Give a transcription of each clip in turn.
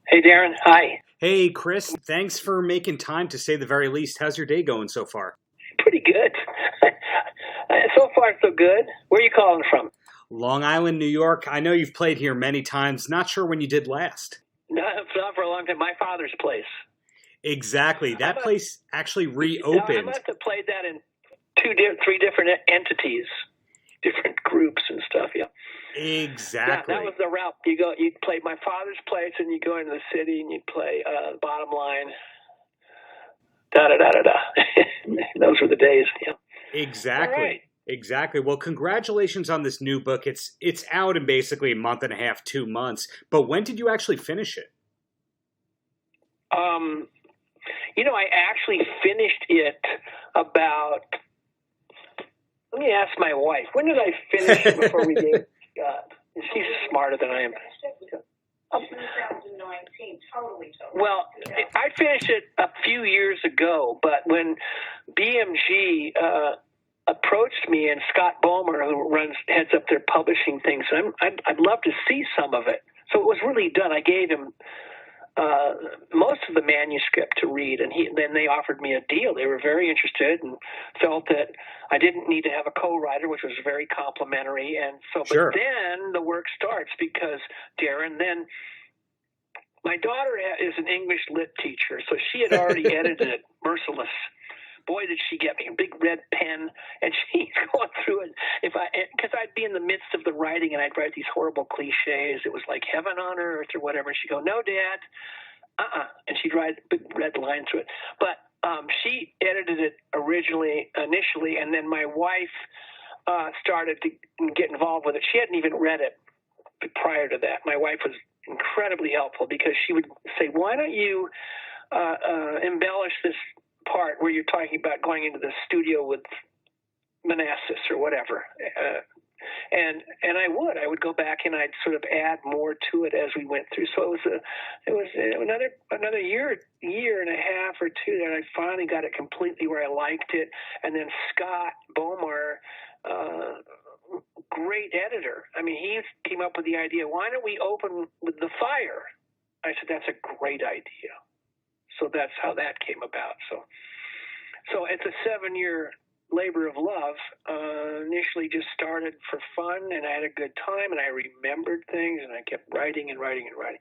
Hey, Darren. Hi. Hey, Chris, thanks for making time to say the very least. How's your day going so far? Pretty good. So far, so good. Where are you calling from? Long Island, New York. I know you've played here many times. Not sure when you did last. Not for a long time. My father's place. Exactly. I That must, place actually I reopened. must have played that in three different entities, different groups and stuff. Yeah. Yeah, that was Exactly. the route. You play my father's place, and you go into the city, and you play Bottom Line. Da da da da da. Those were the days. Yeah. All right. Exactly. Exactly. Well, congratulations on this new book. It's out in basically a month and a half, 2 months. But when did you actually finish it? Um, I actually finished it about. Let me ask my wife. When did I finish it before we gave God? She's smarter than I am. 2019, totally. Well, I finished it a few years ago, but when BMG approached me, and Scott Bomer, who heads up their publishing things, I'd love to see some of it. So it was really done. I gave him most of the manuscript to read, and then they offered me a deal. They were very interested and felt that I didn't need to have a co-writer, which was very complimentary. And so, Sure. but then the work starts because, Darren, then my daughter is an English lit teacher, so she had already edited it. Merciless. Boy, did she get me a big red pen, and she's going through it. Because I'd be in the midst of the writing, and I'd write these horrible cliches. It was like heaven on earth or whatever. And she'd go, "No, Dad, and she'd write big red lines through it. But she edited it initially, and then my wife started to get involved with it. She hadn't even read it prior to that. My wife was incredibly helpful because she would say, "Why don't you embellish this part where you're talking about going into the studio with Manassas or whatever?" And I would go back and I'd sort of add more to it as we went through. So it was another year and a half or two that I finally got it completely where I liked it. And then Scott Bomer, great editor. I mean, he came up with the idea, why don't we open with The Fire? I said, that's a great idea. So that's how that came about. So it's a 7-year labor of love. Initially just started for fun, and I had a good time, and I remembered things, and I kept writing and writing and writing.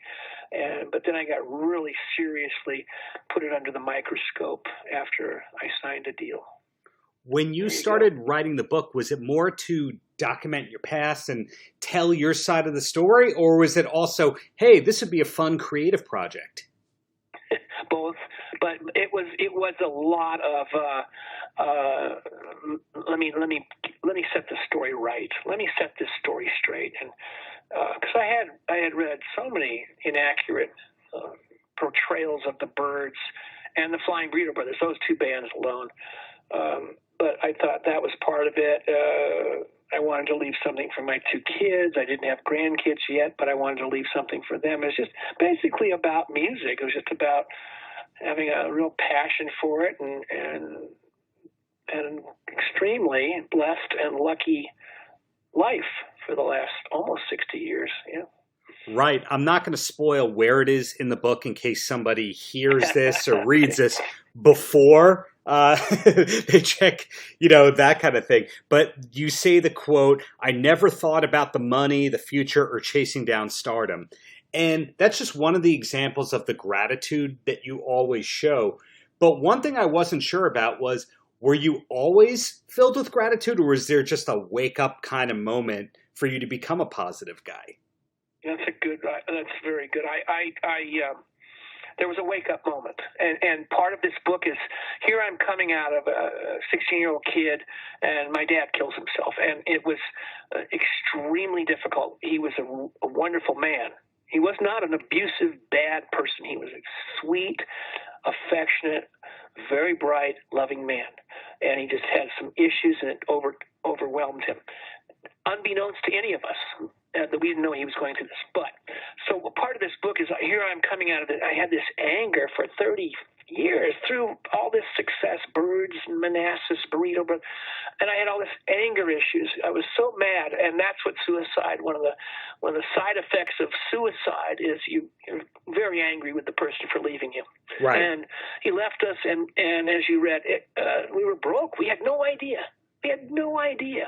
But then I got really seriously put it under the microscope after I signed a deal. When you started writing the book, was it more to document your past and tell your side of the story, or was it also, hey, this would be a fun creative project? Both, but it was a lot of let me set the story right. Let me set this story straight, and because I had read so many inaccurate portrayals of the Byrds and the Flying Burrito Brothers, those two bands alone. But I thought that was part of it. I wanted to leave something for my 2 kids. I didn't have grandkids yet, but I wanted to leave something for them. It was just basically about music. It was just about having a real passion for it and extremely blessed and lucky life for the last almost 60 years. Yeah. Right. I'm not going to spoil where it is in the book in case somebody hears this or reads this before they check, that kind of thing. But you say the quote, "I never thought about the money, the future, or chasing down stardom." And that's just one of the examples of the gratitude that you always show. But one thing I wasn't sure about was, were you always filled with gratitude, or was there just a wake up kind of moment for you to become a positive guy? That's very good. There was a wake up moment, and part of this book is here I'm coming out of a 16-year-old kid, and my dad kills himself, and it was extremely difficult. He was a wonderful man. He was not an abusive, bad person. He was a sweet, affectionate, very bright, loving man, and he just had some issues, and it overwhelmed him, unbeknownst to any of us. That we didn't know he was going through this. But so part of this book is here I'm coming out of it. I had this anger for 30, years through all this success, Byrds and Manassas, Burrito Brothers, and I had all this anger issues. I was so mad, and that's what suicide. One of the side effects of suicide is you're very angry with the person for leaving you. Right. And he left us, and as you read, we were broke. We had no idea. We had no idea.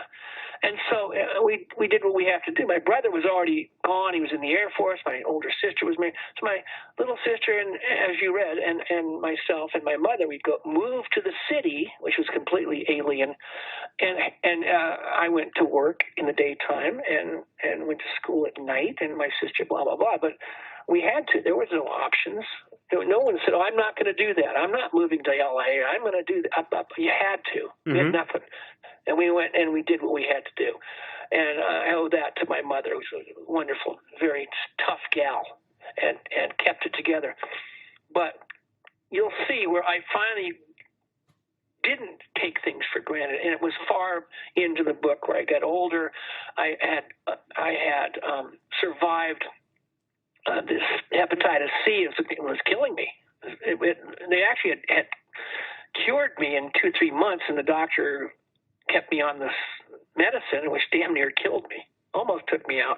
And so we did what we have to do. My brother was already gone. He was in the Air Force. My older sister was married. So my little sister, and as you read, and myself and my mother, we'd move to the city, which was completely alien. And I went to work in the daytime and went to school at night, and my sister, blah, blah, blah. But we had to. There was no options. No one said, "Oh, I'm not going to do that. I'm not moving to L.A. I'm going to do that." You had to. Mm-hmm. We had nothing. And we went and we did what we had to do. And I owe that to my mother, who was a wonderful, very tough gal, and kept it together. But you'll see where I finally didn't take things for granted, and it was far into the book where I got older. I had survived this hepatitis C. It was killing me. They actually had cured me in 2-3 months, and the doctor kept me on this medicine, which damn near killed me, almost took me out.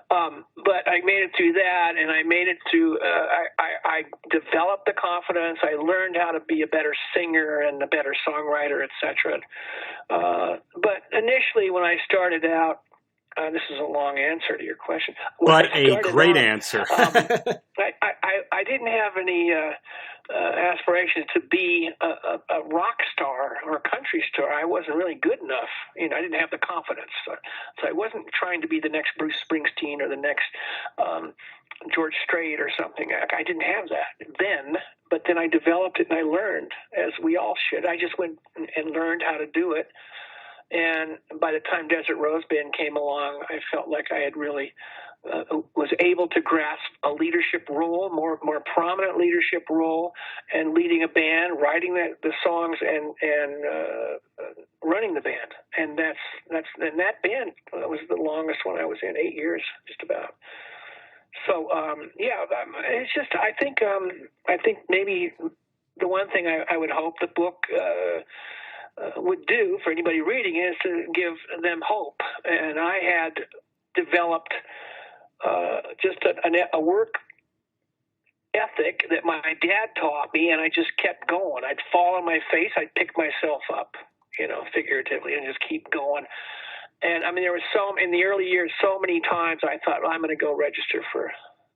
But I made it through that, and I made it through, I developed the confidence. I learned how to be a better singer and a better songwriter, etc. But initially when I started out, this is a long answer to your question. But a great answer. I didn't have any aspirations to be a rock star or a country star. I wasn't really good enough. I didn't have the confidence. So I wasn't trying to be the next Bruce Springsteen or the next George Strait or something. I didn't have that then. But then I developed it, and I learned, as we all should. I just went and learned how to do it. And by the time Desert Rose Band came along, I felt like I had really was able to grasp a leadership role, more prominent leadership role, and leading a band, writing the songs, and running the band. And that band was the longest one I was in, 8 years, just about. So it's just I think maybe the one thing I would hope the book would do for anybody reading is to give them hope. And I had developed just a work ethic that my dad taught me, and I just kept going. I'd fall on my face, I'd pick myself up, figuratively, and just keep going. And I mean, there was in the early years, so many times I thought, well, I'm going to go register for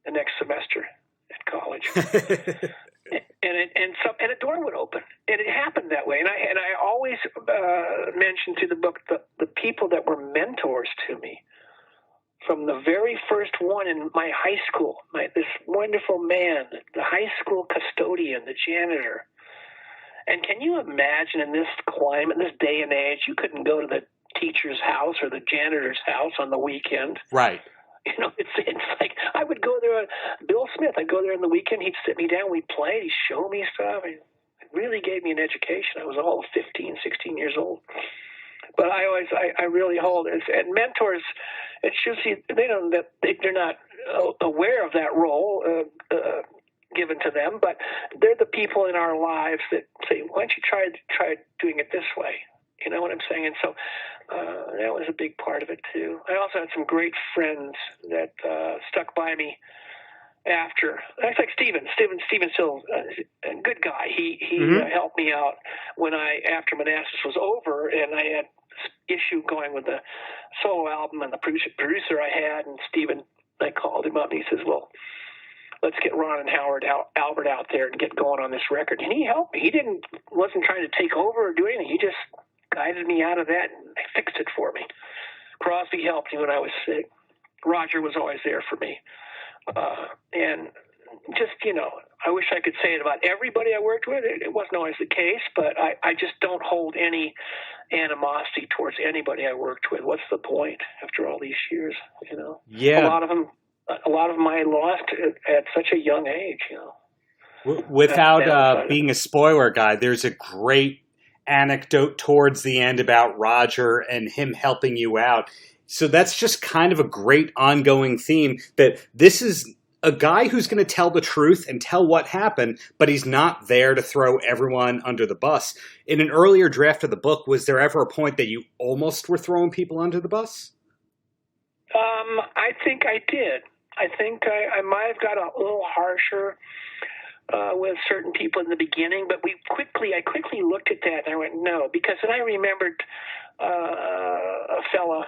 the next semester at college. And a door would open, and it happened that way. And I always mention to the book the people that were mentors to me. From the very first one in my high school, this wonderful man, the high school custodian, the janitor. And can you imagine in this climate, this day and age, you couldn't go to the teacher's house or the janitor's house on the weekend. Right. It's like I would go there. Bill Smith, I'd go there on the weekend. He'd sit me down. We'd play. He'd show me stuff. It really gave me an education. I was all 15, 16 years old. But I really hold it. And mentors, it's just they're not aware of that role given to them, but they're the people in our lives that say, "Why don't you try doing it this way?" You know what I'm saying? And so that was a big part of it, too. I also had some great friends that stuck by me after. It's like Steven Schiltz, a good guy. He helped me out after Manassas was over, and I had this issue going with the solo album and the producer I had, and Steven, I called him up, and he says, well, let's get Ron and Albert out there and get going on this record. And he helped me. He wasn't trying to take over or do anything. He just guided me out of that and fixed it for me. Crosby helped me when I was sick. Roger was always there for me. And just, I wish I could say it about everybody I worked with. It wasn't always the case, but I just don't hold any animosity towards anybody I worked with. What's the point after all these years, Yeah. A lot of them I lost at such a young age, Without being a spoiler guy, there's a great anecdote towards the end about Roger and him helping you out. So that's just kind of a great ongoing theme that this is a guy who's going to tell the truth and tell what happened, but he's not there to throw everyone under the bus. In an earlier draft of the book, was there ever a point that you almost were throwing people under the bus? I think I did. I think I might have got a little harsher with certain people in the beginning, but I quickly looked at that and I went, no, because then I remembered a fella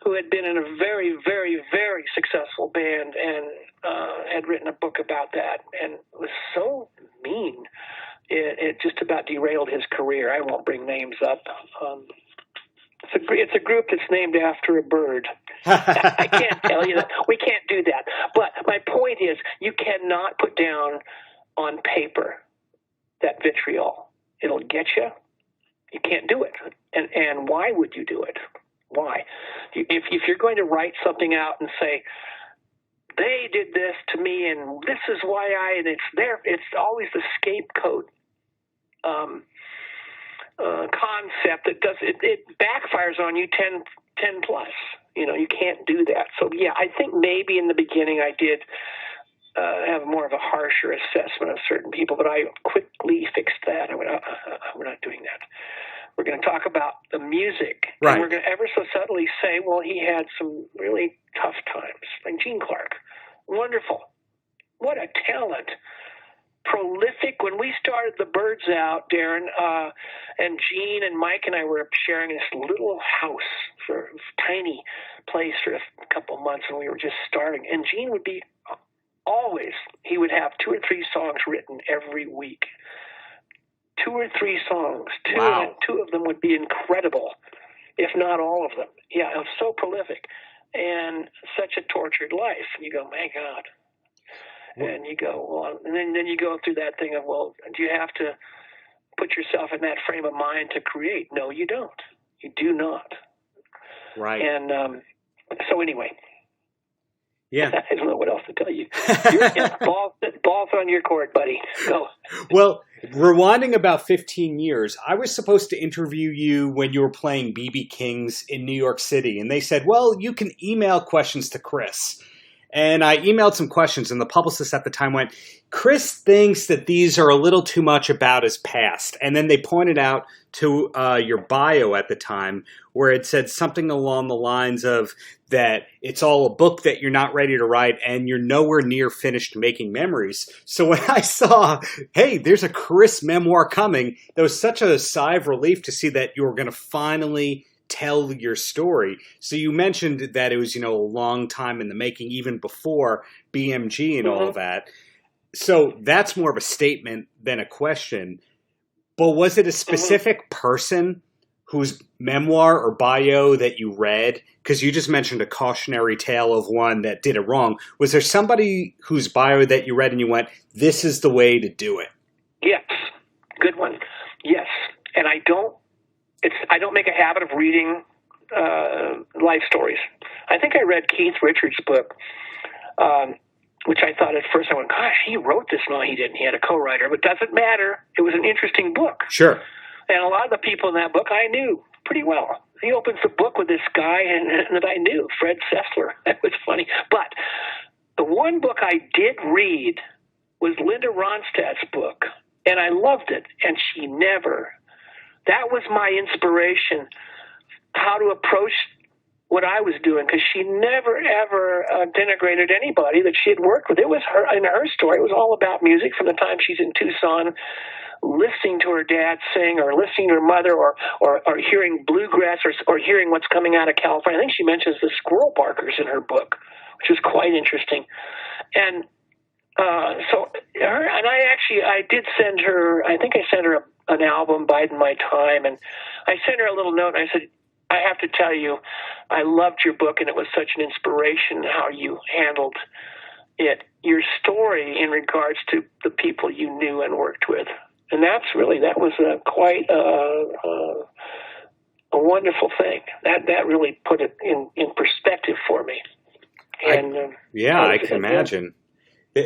who had been in a very, very, very successful band and had written a book about that and was so mean. It just about derailed his career. I won't bring names up. It's a group that's named after a bird. I can't tell you that. We can't do that. But my point is, you cannot put down on paper that vitriol. It'll get you. You can't do it. And why would you do it? Why? If you're going to write something out and say, they did this to me and this is why and it's always the scapegoat concept that it backfires on you 10 plus. You can't do that. So yeah, I think maybe in the beginning I did have more of a harsher assessment of certain people, but I quickly fixed that. I went, we're not doing that. We're going to talk about the music. Right. And we're going to ever so subtly say, well, he had some really tough times, like Gene Clark. Wonderful. What a talent. Prolific. When we started the Byrds out, Darren, and Gene and Mike and I were sharing this little house for a tiny place for a couple of months, and we were just starting. And Gene would be he would have 2 or 3 songs written every week. 2 or 3 songs. Wow. Two of them would be incredible, if not all of them. Yeah, it was so prolific and such a tortured life. And you go, my God. And you go, well, and then you go through that thing of, well, do you have to put yourself in that frame of mind to create? No, you don't. You do not. Right. And so anyway. Yeah. I don't know what else to tell you. Balls on your court, buddy. Go. Well, rewinding about 15 years, I was supposed to interview you when you were playing BB King's in New York City. And they said, well, you can email questions to Chris. And I emailed some questions, and the publicist at the time went, Chris thinks that these are a little too much about his past. And then they pointed out to your bio at the time where it said something along the lines of that it's all a book that you're not ready to write and you're nowhere near finished making memories. So when I saw, hey, there's a Chris memoir coming, there was such a sigh of relief to see that you were going to finally tell your story. So you mentioned that it was, a long time in the making, even before BMG and all of that. So that's more of a statement than a question. But was it a specific person whose memoir or bio that you read? Because you just mentioned a cautionary tale of one that did it wrong. Was there somebody whose bio that you read and you went, this is the way to do it? Yes. Good one. Yes. And I don't make a habit of reading life stories. I think I read Keith Richards' book, which I thought at first, I went, gosh, he wrote this. No, he didn't. He had a co-writer, but it doesn't matter. It was an interesting book. Sure. And a lot of the people in that book I knew pretty well. He opens the book with this guy that I knew, Fred Sessler. That was funny. But the one book I did read was Linda Ronstadt's book, and I loved it. And that was my inspiration, how to approach what I was doing, because she never, ever denigrated anybody that she had worked with. It was in her story, it was all about music from the time she's in Tucson, listening to her dad sing or listening to her mother or hearing bluegrass or hearing what's coming out of California. I think she mentions the squirrel barkers in her book, which was quite interesting. And I did send her, I think I sent her an album, Biding My Time, and I sent her a little note, and I said, I have to tell you, I loved your book, and it was such an inspiration how you handled it, your story in regards to the people you knew and worked with. And that was quite a wonderful thing. That really put it in perspective for me. And I can imagine.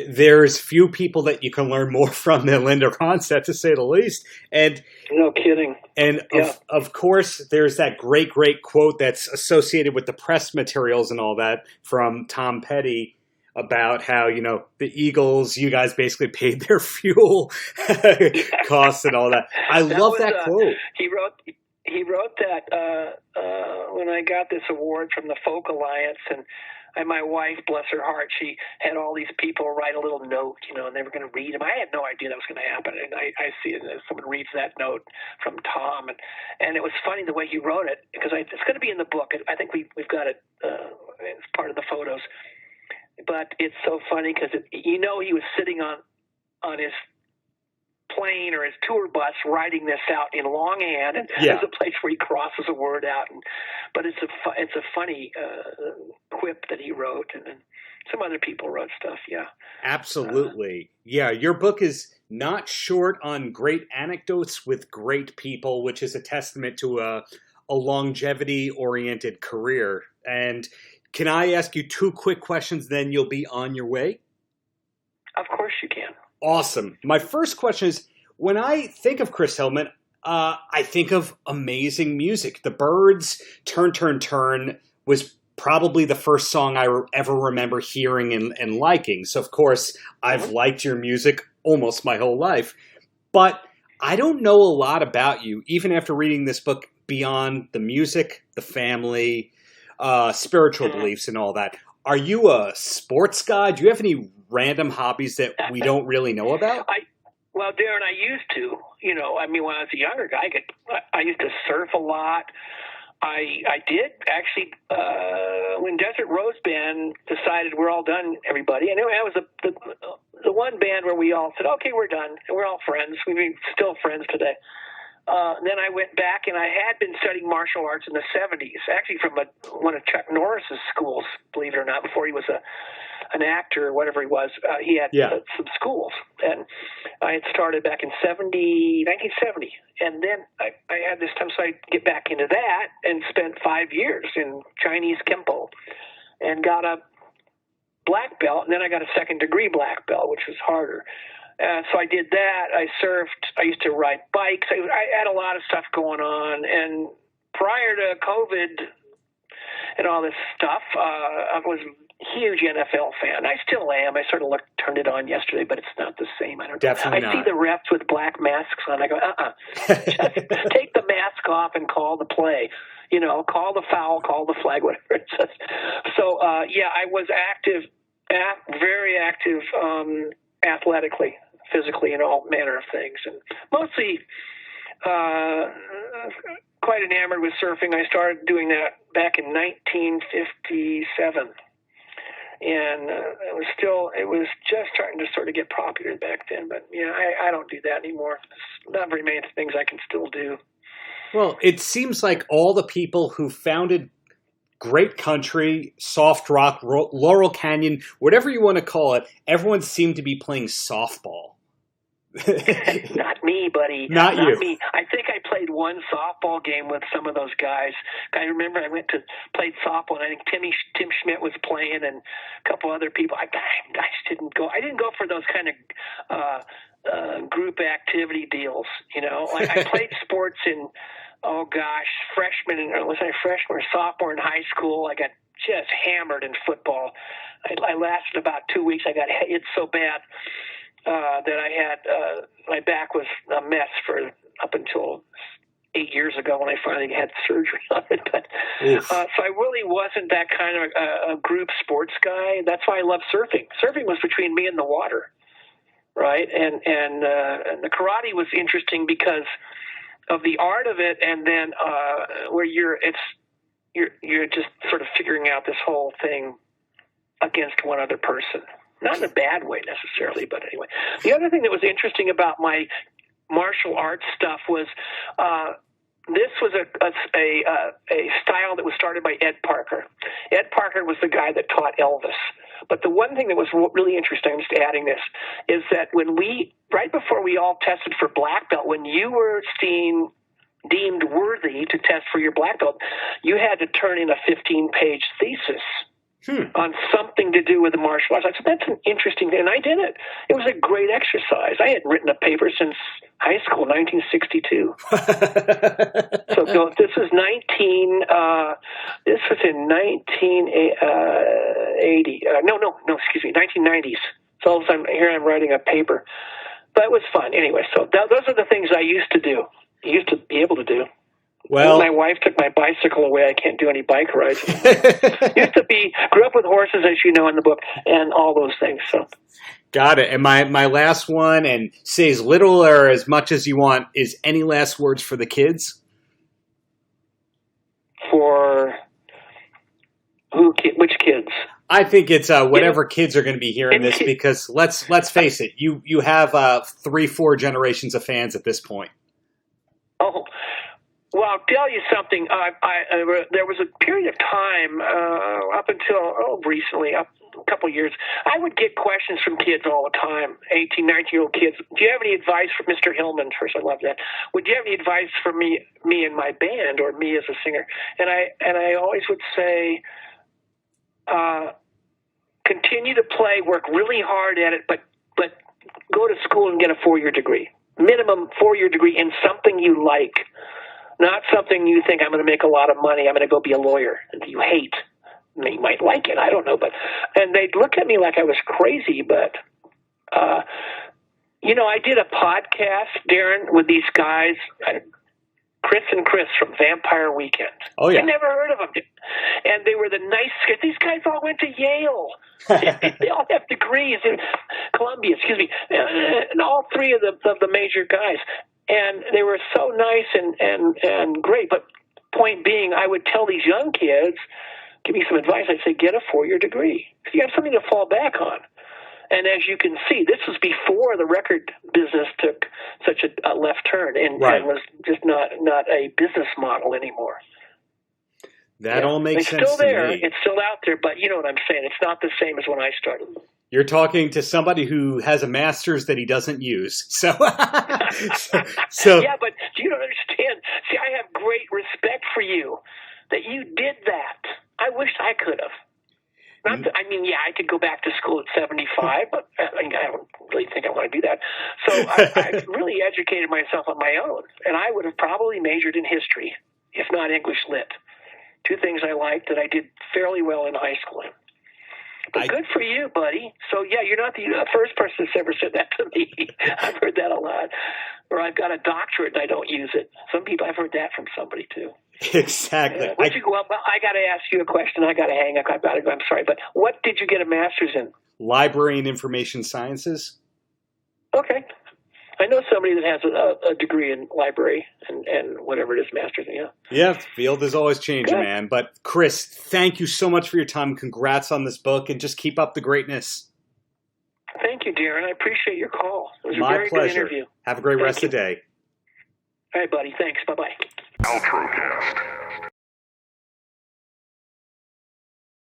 There's few people that you can learn more from than Linda Ronstadt, to say the least. And no kidding. And of course, there's that great quote that's associated with the press materials and all that from Tom Petty. about how, the Eagles, you guys basically paid their fuel costs and all that. I love that quote. He wrote that when I got this award from the Folk Alliance, and my wife, bless her heart, she had all these people write a little note, and they were going to read them. I had no idea that was going to happen, and I see it as someone reads that note from Tom, and it was funny the way he wrote it, because it's going to be in the book. I think we've got it as part of the photos, but it's so funny because he was sitting on his plane or his tour bus writing this out in longhand, and there's a place where he crosses a word out, but it's a funny quip that he wrote, and then some other people wrote stuff. Absolutely. Your book is not short on great anecdotes with great people, which is a testament to a longevity oriented career. And can I ask you 2 quick questions, then you'll be on your way? Of course you can. Awesome. My first question is, when I think of Chris Hillman, I think of amazing music. The Byrds' Turn, Turn, Turn was probably the first song I ever remember hearing and liking. So, of course, I've liked your music almost my whole life. But I don't know a lot about you, even after reading this book, beyond the music, the family, spiritual beliefs, and all that. Are you a sports guy? Do you have any random hobbies that we don't really know about? Well, Darren, I used to. When I was a younger guy, I used to surf a lot. I did actually when Desert Rose Band decided we're all done, everybody. And anyway, I was the one band where we all said, okay, we're done, and we're all friends. We're still friends today. Then I went back, and I had been studying martial arts in the 70s, actually from one of Chuck Norris's schools, believe it or not, before he was an actor or whatever he was. He had some schools, and I had started back in 1970. And then I had this time, so I get back into that and spent 5 years in Chinese Kempo and got a black belt, and then I got a second-degree black belt, which was harder. So I did that. I surfed. I used to ride bikes. I had a lot of stuff going on. And prior to COVID and all this stuff, I was a huge NFL fan. I still am. I sort of turned it on yesterday, but it's not the same. I don't Definitely know. not. I see the refs with black masks on. I go, Just take the mask off and call the play. Call the foul, call the flag, whatever it says. So, I was active, very active athletically, physically, and all manner of things, and mostly quite enamored with surfing. I started doing that back in 1957, and it was just starting to sort of get popular back then. But I don't do that anymore. There's not very many things I can still do. Well, it seems like all the people who founded great country, soft rock, Laurel Canyon, whatever you want to call it, everyone seemed to be playing softball. Not me, buddy. Not you. Me. I think I played one softball game with some of those guys. I remember I played softball, and I think Tim Schmidt was playing, and a couple other people. I just didn't go. I didn't go for those kind of group activity deals. I played sports in. Oh gosh, freshman or sophomore in high school, I got just hammered in football. I lasted about 2 weeks. I got hit so bad that I had my back was a mess for up until 8 years ago when I finally had surgery on it. But so I really wasn't that kind of a group sports guy. That's why I love surfing. Surfing was between me and the water, right? And the karate was interesting because of the art of it, and then where you're just sort of figuring out this whole thing against one other person, not in a bad way necessarily, but anyway. The other thing that was interesting about my martial arts stuff was this was a style that was started by Ed Parker. Ed Parker was the guy that taught Elvis. But the one thing that was really interesting, I'm just adding this, is that right before we all tested for black belt, when you were deemed worthy to test for your black belt, you had to turn in a 15-page thesis. on something to do with the martial arts. I said, that's an interesting thing. And I did it. It was a great exercise. I hadn't written a paper since high school, 1962. So this was this was in 1980. Excuse me, 1990s. So all of a sudden, here I'm writing a paper. But it was fun. Anyway, so those are the things I used to do. I used to be able to do. Well, my wife took my bicycle away. I can't do any bike rides. Grew up with horses, as you know in the book, and all those things. So, got it. And my last one, and say as little or as much as you want, is any last words for the kids? For who? Which kids? I think it's whatever kids are going to be hearing this, because let's face it, you have 3-4 generations of fans at this point. Oh. Well, I'll tell you something. There was a period of time up until recently, a couple of years, I would get questions from kids all the time, 18, 19-year-old kids. Do you have any advice for Mr. Hillman? First, I love that. Would you have any advice for me and my band, or me as a singer? And I always would say, continue to play, work really hard at it, but go to school and get a 4-year degree, minimum 4-year degree in something you like. Not something you think, I'm going to make a lot of money, I'm going to go be a lawyer, and you hate. You might like it, I don't know. And they'd look at me like I was crazy, but, I did a podcast, Darren, with these guys, Chris and Chris from Vampire Weekend. Oh, yeah. I never heard of them. And they were the nice guys. These guys all went to Yale. They all have degrees in Columbia, and all three of the major guys. And they were so nice and great. But point being, I would tell these young kids, give me some advice. I'd say, get a 4-year degree. You have something to fall back on. And as you can see, this was before the record business took such a left turn and was just not a business model anymore. That all makes sense. It's still there. To me. It's still out there. But you know what I'm saying. It's not the same as when I started. You're talking to somebody who has a master's that he doesn't use. So yeah, but you don't understand. See, I have great respect for you that you did that. I wish I could have. I could go back to school at 75, but I don't really think I want to do that. So I really educated myself on my own, and I would have probably majored in history, if not English lit. 2 things I liked that I did fairly well in high school. But good for you, buddy. So, yeah, you're not the first person that's ever said that to me. I've heard that a lot. Or I've got a doctorate and I don't use it. Some people, I've heard that from somebody, too. Exactly. Yeah. Once you go up, I got to ask you a question. I got to hang up. I've got to go. I'm sorry. But what did you get a master's in? Library and Information Sciences. Okay. I know somebody that has a degree in library and whatever it is, master's in. Yeah, field is always changing, man. But Chris, thank you so much for your time. Congrats on this book, and just keep up the greatness. Thank you, Darren. I appreciate your call. It was My a very pleasure. good interview. Have a great rest of the day. All right, buddy. Thanks. Bye-bye. Paltrocast.